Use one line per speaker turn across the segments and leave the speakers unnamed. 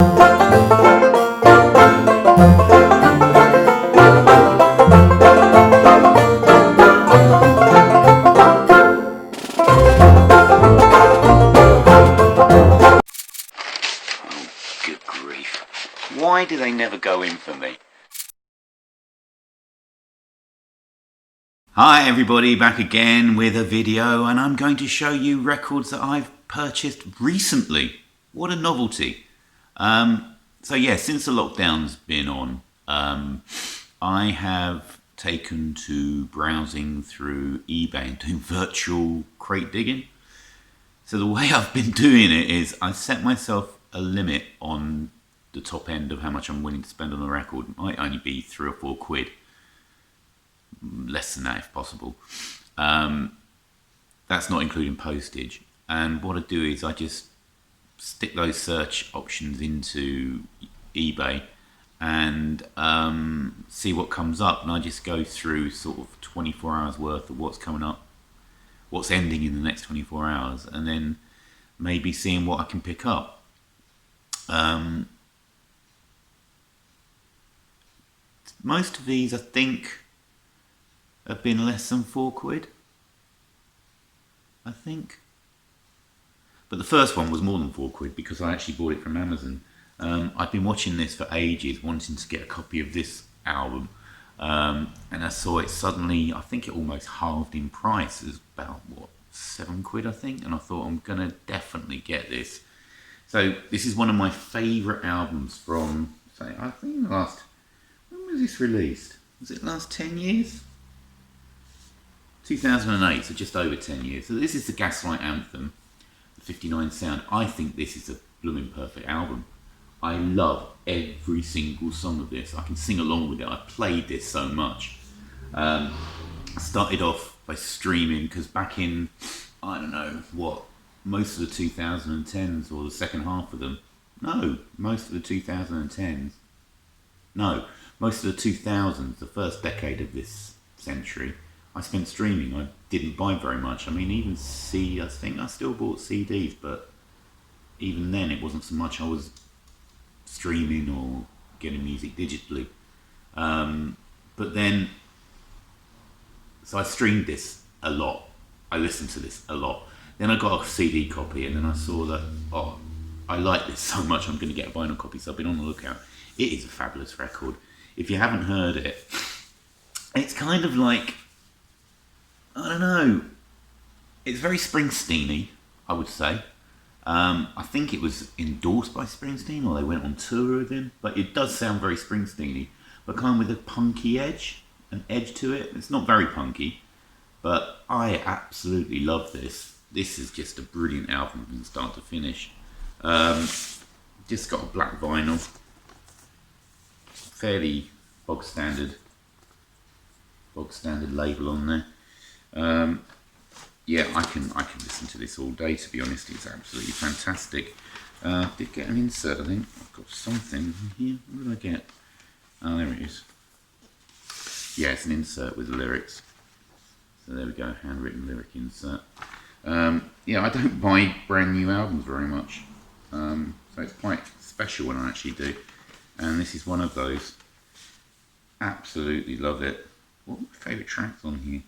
Good grief. Why do they never go in for me? Hi everybody, back again with a video, and I'm going to show you records that I've purchased recently. What a novelty. So yeah, since the lockdown's been on, I have taken to browsing through eBay and doing virtual crate digging. So the way I've been doing it is I set myself a limit on the top end of how much I'm willing to spend on a record. It might only be £3 or £4, less than that if possible. That's not including postage. And what I do is I just stick those search options into eBay and see what comes up, and I just go through sort of 24 hours worth of what's coming up, what's ending in the next 24 hours, and then maybe seeing what I can pick up. Most of these I think have been less than £4, I think. But the first one was more than £4 because I actually bought it from Amazon. I've been watching this for ages, wanting to get a copy of this album. And I saw it suddenly, I think it almost halved in price. It was about, what, £7 I think? And I thought, I'm going to definitely get this. So this is one of my favourite albums from, say, I think last, when was this released? Was it last 10 years? 2008, so just over 10 years. So this is the Gaslight Anthem, the 59 sound. I think this is a blooming perfect album. I love every single song of this. I can sing along with it. I played this so much. I started off by streaming because back in, I don't know, what, most of the 2010s or the second half of them. No, most of the 2010s. No, most of the 2000s, the first decade of this century, I spent streaming. I didn't buy very much. I mean, even I think I still bought CDs, but even then it wasn't so much I was streaming or getting music digitally. But then, so I streamed this a lot. I listened to this a lot. Then I got a CD copy, and then I saw that, oh, I like this so much, I'm going to get a vinyl copy, so I've been on the lookout. It is a fabulous record. If you haven't heard it, it's kind of like, I don't know, it's very Springsteen-y, I would say. I think it was endorsed by Springsteen, or they went on tour with him, but it does sound very Springsteen-y, but kind of with a punky edge, an edge to it. It's not very punky, but I absolutely love this. This is just a brilliant album from start to finish. Just got a black vinyl, fairly bog standard label on there. Yeah, I can listen to this all day, to be honest. It's absolutely fantastic. Did get an insert, I think. I've got something here. What did I get? Oh, there it is. Yeah, it's an insert with the lyrics. So there we go, handwritten lyric insert. Yeah, I don't buy brand new albums very much. So it's quite special when I actually do. And this is one of those. Absolutely love it. What are my favourite tracks on here?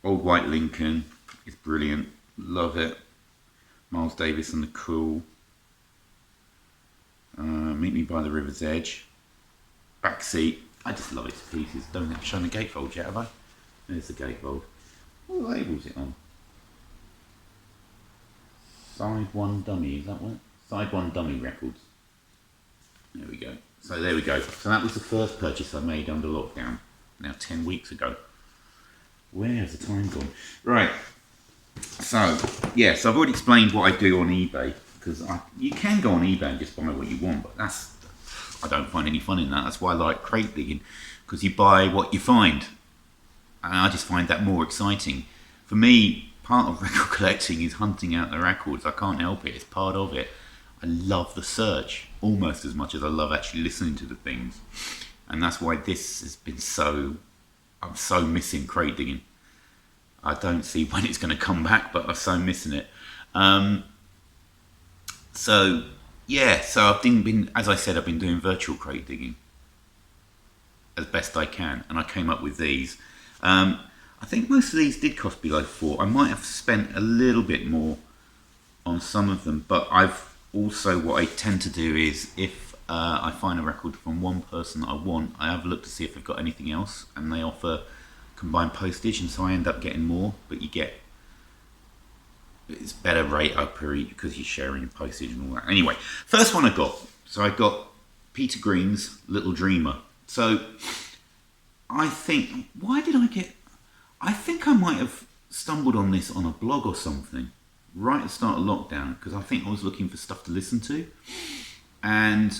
Old White Lincoln is brilliant. Love it. Miles Davis and the Cool. Meet Me by the River's Edge. Backseat. I just love it to pieces. Don't have to show the gatefold yet, have I? There's the gatefold. What label is it on? Side 1 Dummy, is that what? Side 1 Dummy Records. There we go. So there we go. So that was the first purchase I made under lockdown. Now 10 weeks ago. Where has the time gone? Right. So, yeah, so I've already explained what I do on eBay. Because you can go on eBay and just buy what you want, but I don't find any fun in that. That's why I like crate digging. Because you buy what you find. And I just find that more exciting. For me, part of record collecting is hunting out the records. I can't help it. It's part of it. I love the search almost as much as I love actually listening to the things. And that's why this has been so... I'm so missing crate digging. I don't see when it's going to come back, but I'm so missing it. So, yeah, so I've been, as I said, I've been doing virtual crate digging as best I can, and I came up with these. I think most of these did cost below £4. I might have spent a little bit more on some of them, but I've also, what I tend to do is if I find a record from one person that I want, I have a look to see if they've got anything else, and they offer combined postage, and so I end up getting more, but you get, it's better rate per each because you're sharing postage and all that. Anyway, first one I got. So I got Peter Green's Little Dreamer. So I think, why did I get, I think I might have stumbled on this on a blog or something right at the start of lockdown, because I think I was looking for stuff to listen to. And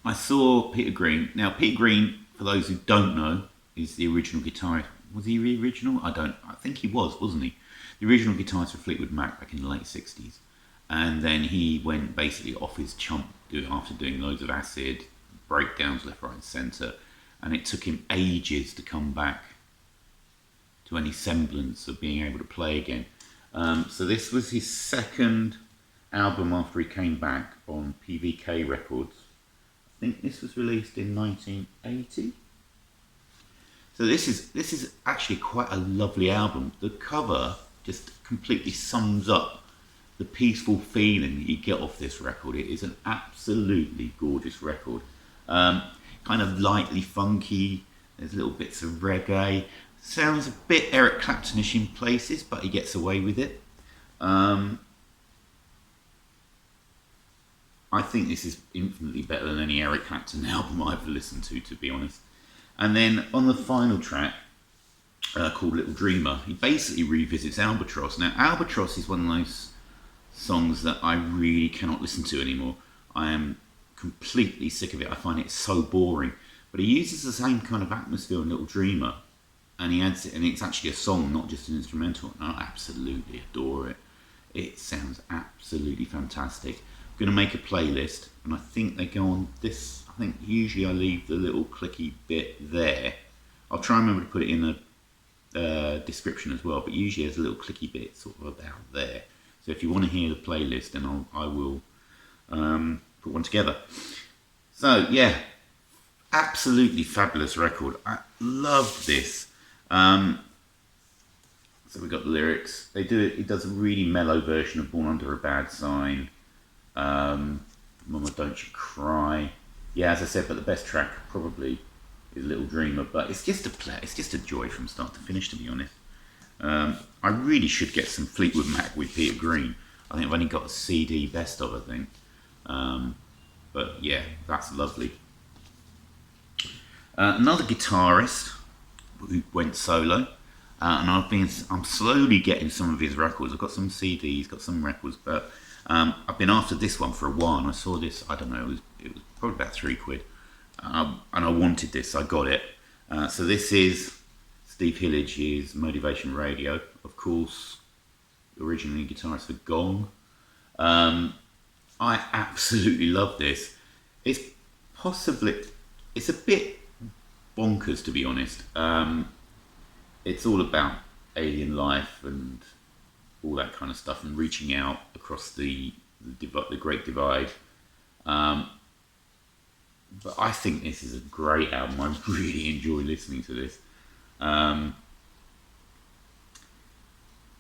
I saw Peter Green. Now, Peter Green, for those who don't know, is the original guitarist. Was he the original? I think he was, wasn't he? The original guitarist for Fleetwood Mac back in the late 60s. And then he went basically off his chump after doing loads of acid, breakdowns left, right and centre. And it took him ages to come back to any semblance of being able to play again. So this was his second album after he came back on PVK Records. I think this was released in 1980. So this is actually quite a lovely album. The cover just completely sums up the peaceful feeling that you get off this record. It is an absolutely gorgeous record. Kind of lightly funky. There's little bits of reggae. Sounds a bit Eric Claptonish in places, but he gets away with it. I think this is infinitely better than any Eric Clapton album I've ever listened to be honest. And then on the final track, called Little Dreamer, he basically revisits Albatross. Now, Albatross is one of those songs that I really cannot listen to anymore. I am completely sick of it. I find it so boring. But he uses the same kind of atmosphere in Little Dreamer, and he adds it, and it's actually a song, not just an instrumental. And I absolutely adore it. It sounds absolutely fantastic. I'm going to make a playlist, and I think they go on this. I think usually I leave the little clicky bit there. I'll try and remember to put it in the description as well, but usually there's a little clicky bit sort of about there. So if you want to hear the playlist, then I will put one together. So yeah, absolutely fabulous record. I love this. So we've got the lyrics. They do it. It does a really mellow version of "Born Under a Bad Sign." "Mama, Don't You Cry." Yeah, as I said, but the best track probably is "Little Dreamer." But it's just a joy from start to finish, to be honest. I really should get some Fleetwood Mac with Peter Green. I think I've only got a CD best of, I think. But yeah, that's lovely. Another guitarist who went solo, and I'm slowly getting some of his records. I've got some CDs, got some records, but I've been after this one for a while, and I saw this, I don't know, it was probably about £3, and I wanted this, so I got it. So this is Steve Hillage's Motivation Radio, of course, originally guitarist for Gong. I absolutely love this. It's a bit bonkers, to be honest. It's all about alien life and all that kind of stuff, and reaching out across the Great Divide. But I think this is a great album. I really enjoy listening to this. I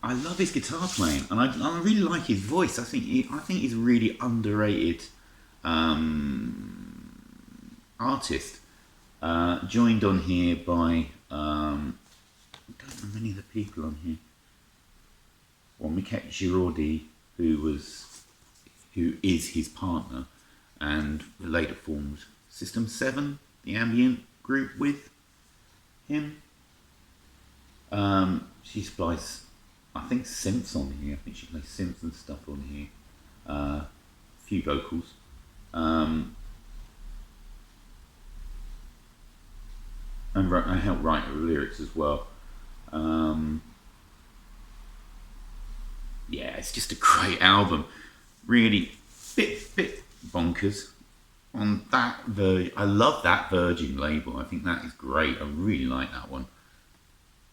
love his guitar playing, and I really like his voice. I think he's a really underrated artist. Joined on here by I don't know many of the people on here. Well, Miquette Girardi, who is his partner, and later formed System 7, the ambient group with him. She plays, I think, synths on here. I think she plays synths and stuff on here. A few vocals. And I helped write the lyrics as well. Yeah, it's just a great album. Really, bit bonkers on that. I love that Virgin label. I think that is great. I really like that one.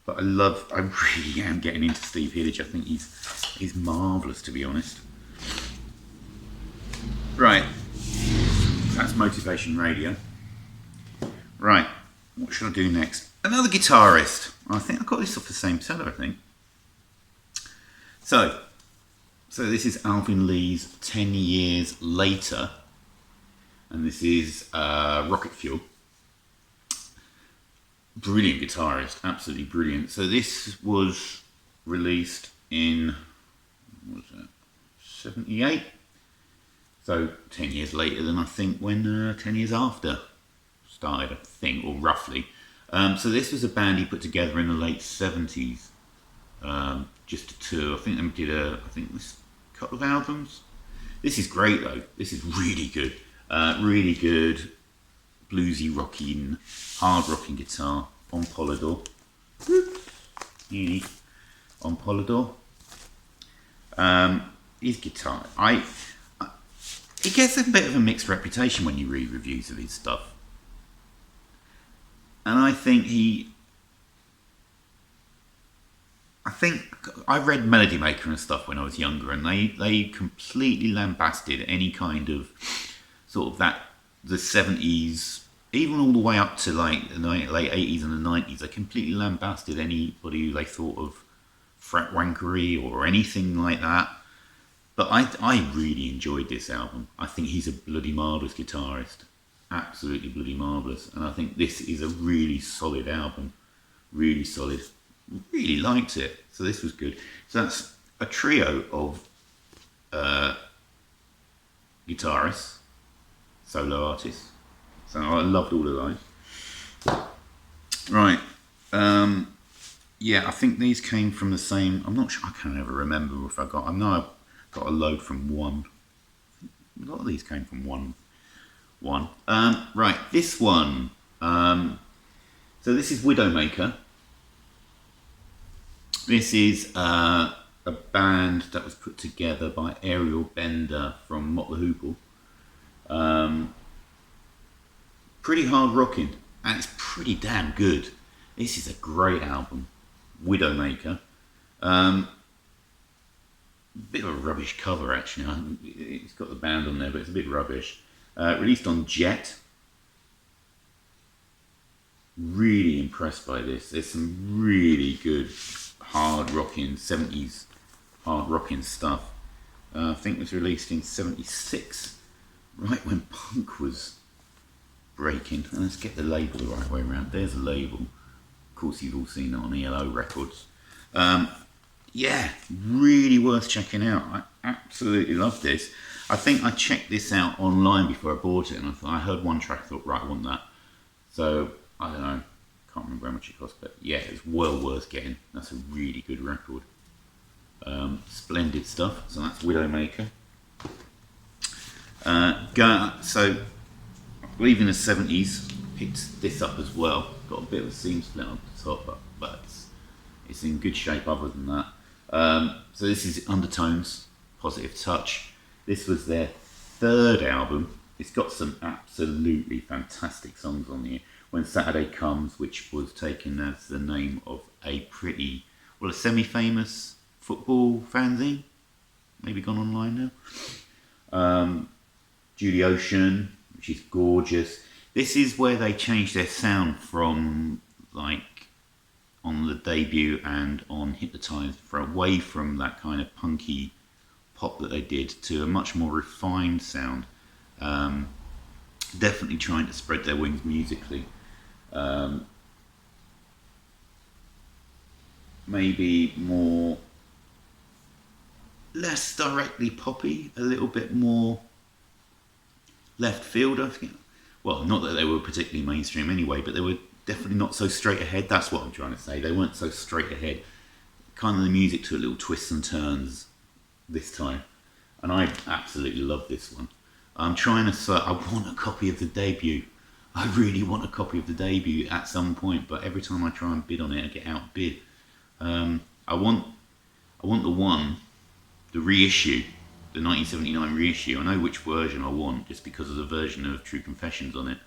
But I really am getting into Steve Hillage. I think he's marvellous, to be honest. Right, that's Motivation Radio. Right, what should I do next? Another guitarist. I think I got this off the same seller, I think. So this is Alvin Lee's 10 Years Later, and this is Rocket Fuel. Brilliant guitarist, absolutely brilliant. So this was released in, what was that, 78? So 10 years later than I think when 10 years after started, I think, or roughly. So this was a band he put together in the late 70s, just a tour. I think they did a couple of albums. This is great though. This is really good. Really good, bluesy rocking, hard rocking guitar on Polydor. On Polydor. His guitar, he gets a bit of a mixed reputation when you read reviews of his stuff. And I think I read Melody Maker and stuff when I was younger, and they completely lambasted any kind of sort of the 70s, even all the way up to like the late 80s and the 90s. They completely lambasted anybody who they thought of frat wankery or anything like that. But I really enjoyed this album. I think he's a bloody marvellous guitarist. Absolutely bloody marvellous. And I think this is a really solid album. Really solid. Really liked it. So this was good. So that's a trio of guitarists, solo artists. So I loved all of those. Right. Yeah, I think these came from the same. I'm not sure. I can't ever remember if I know I got a load from one. A lot of these came from one. Right, this one. So this is Widowmaker. This is a band that was put together by Ariel Bender from Motley Hoople. Pretty hard rocking, and it's pretty damn good. This is a great album, Widowmaker. Bit of a rubbish cover actually. It's got the band on there, but it's a bit rubbish. Released on Jet. Really impressed by this. There's some really good hard rocking 70s hard rocking stuff. I think it was released in 76, right when punk was breaking. And let's get the label the right way around. There's a label. Of course, you've all seen it on ELO Records. Yeah, really worth checking out. I absolutely love this. I think I checked this out online before I bought it, and I heard one track, I thought, right, I want that. So, I don't know, can't remember how much it cost, but yeah, it's well worth getting. That's a really good record. Splendid stuff. So that's Widowmaker. So, I believe in the 70s, picked this up as well. Got a bit of a seam split on the top, but it's in good shape other than that. So this is Undertones, Positive Touch. This was their third album. It's got some absolutely fantastic songs on here. When Saturday Comes, which was taken as the name of a semi-famous football fanzine. Maybe gone online now. Julie Ocean, which is gorgeous. This is where they changed their sound from, like, on the debut and on Hypnotised, away from that kind of punky pop that they did to a much more refined sound. Definitely trying to spread their wings musically. Maybe less directly poppy, a little bit more left field. Well, not that they were particularly mainstream anyway, but they were definitely not so straight ahead. That's what I'm trying to say. They weren't so straight ahead. Kind of the music took little twists and turns this time, and I absolutely love this one. I'm trying to I want a copy of the debut. I really want a copy of the debut at some point, but every time I try and bid on it, I get outbid. I want the reissue, the 1979 reissue. I know which version I want, just because of the version of True Confessions on it,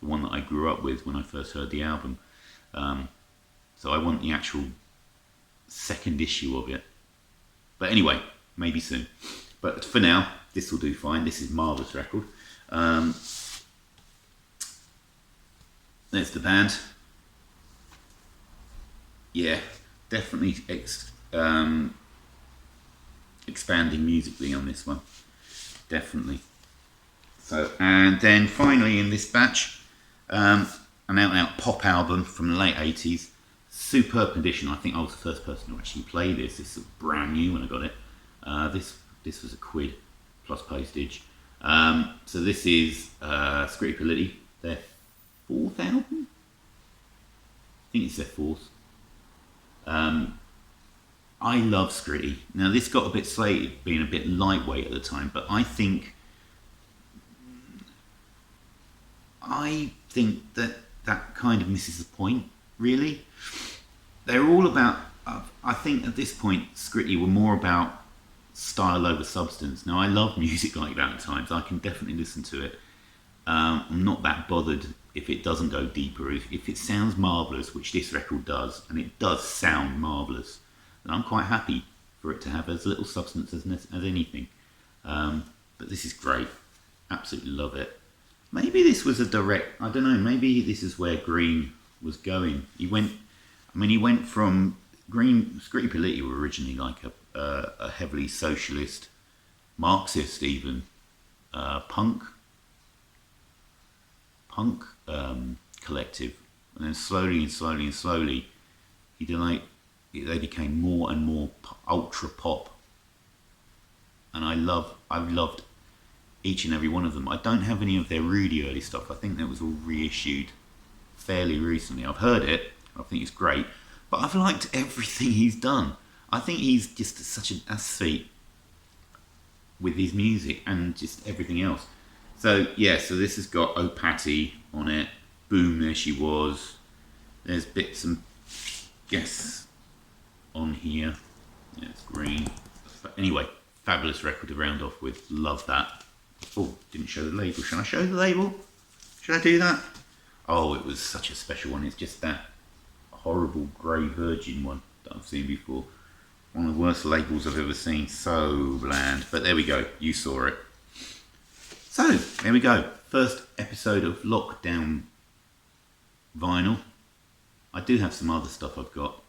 the one that I grew up with when I first heard the album. So I want the actual second issue of it. But anyway, maybe soon. But for now, this will do fine. This is a marvellous record. There's the band. Yeah, definitely expanding musically on this one. Definitely. So, and then finally in this batch, an out-and-out pop album from the late 80s. Superb condition. I think I was the first person to actually play this. This was brand new when I got it. This was £1 plus postage. So this is Scritti Politti, their 4th album? I think it's their 4th. I love Scritti. Now this got a bit slated being a bit lightweight at the time, but I think that kind of misses the point, really. They're all about, I think at this point, Scritti were more about style over substance. Now, I love music like that at times. I can definitely listen to it. I'm not that bothered if it doesn't go deeper. If it sounds marvellous, which this record does, and it does sound marvellous, then I'm quite happy for it to have as little substance as anything. But this is great. Absolutely love it. Maybe this was a direct, I don't know, maybe this is where Green was going. He went from Green, Scritti Politti were originally like a heavily socialist, Marxist even, punk collective. And then slowly, they became more and more ultra pop. And I've loved each and every one of them. I don't have any of their really early stuff. I think that was all reissued fairly recently. I've heard it. I think it's great. But I've liked everything he's done. I think he's just such an athlete with his music and just everything else. So, yeah, so this has got Oh Patty on it. Boom, There She Was. There's bits and guests on here. Yeah, it's Green. Anyway, fabulous record to round off with. Love that. Oh, didn't show the label. Should I show the label? Should I do that? Oh, it was such a special one. It's just that horrible Grey Virgin one that I've seen before. One of the worst labels I've ever seen. So bland. But there we go. You saw it. So, there we go. First episode of Lockdown Vinyl. I do have some other stuff I've got.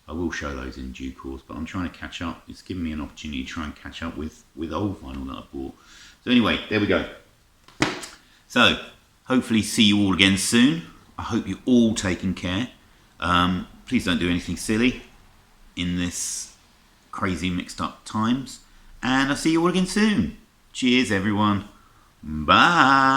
I will show those in due course, but I'm trying to catch up. It's given me an opportunity to try and catch up with old vinyl that I bought. So anyway, there we go. So, hopefully see you all again soon. I hope you're all taking care. Please don't do anything silly in this crazy mixed up times. And I'll see you all again soon. Cheers everyone. Bye.